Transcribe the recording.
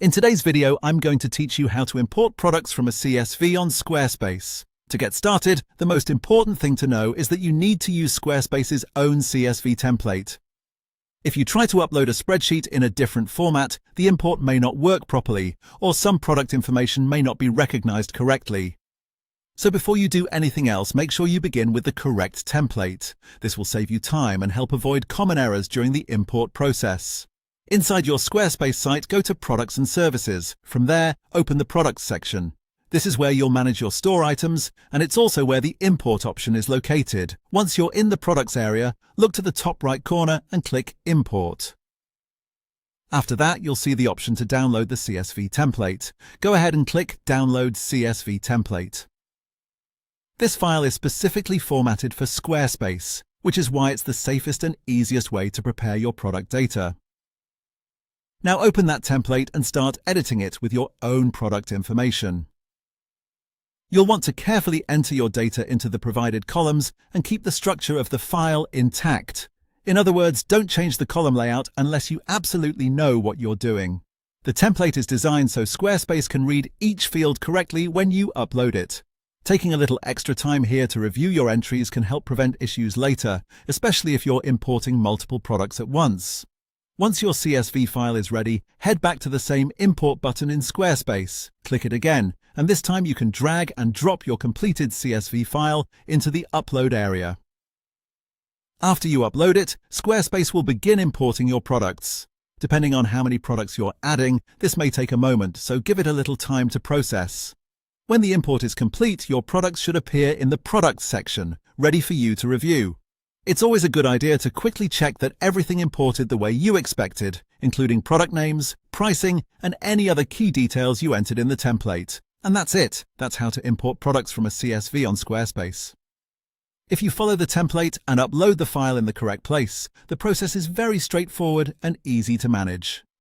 In today's video, I'm going to teach you how to import products from a CSV on Squarespace. To get started, the most important thing to know is that you need to use Squarespace's own CSV template. If you try to upload a spreadsheet in a different format, the import may not work properly, or some product information may not be recognized correctly. So before you do anything else, make sure you begin with the correct template. This will save you time and help avoid common errors during the import process. Inside your Squarespace site, go to Products and Services. From there, open the Products section. This is where you'll manage your store items, and it's also where the Import option is located. Once you're in the Products area, look to the top right corner and click Import. After that, you'll see the option to download the CSV template. Go ahead and click Download CSV Template. This file is specifically formatted for Squarespace, which is why it's the safest and easiest way to prepare your product data. Now open that template and start editing it with your own product information. You'll want to carefully enter your data into the provided columns and keep the structure of the file intact. In other words, don't change the column layout unless you absolutely know what you're doing. The template is designed so Squarespace can read each field correctly when you upload it. Taking a little extra time here to review your entries can help prevent issues later, especially if you're importing multiple products at once. Once your CSV file is ready, head back to the same Import button in Squarespace. Click it again, and this time you can drag and drop your completed CSV file into the Upload area. After you upload it, Squarespace will begin importing your products. Depending on how many products you're adding, this may take a moment, so give it a little time to process. When the import is complete, your products should appear in the Products section, ready for you to review. It's always a good idea to quickly check that everything imported the way you expected, including product names, pricing, and any other key details you entered in the template. And that's it. That's how to import products from a CSV on Squarespace. If you follow the template and upload the file in the correct place, the process is very straightforward and easy to manage.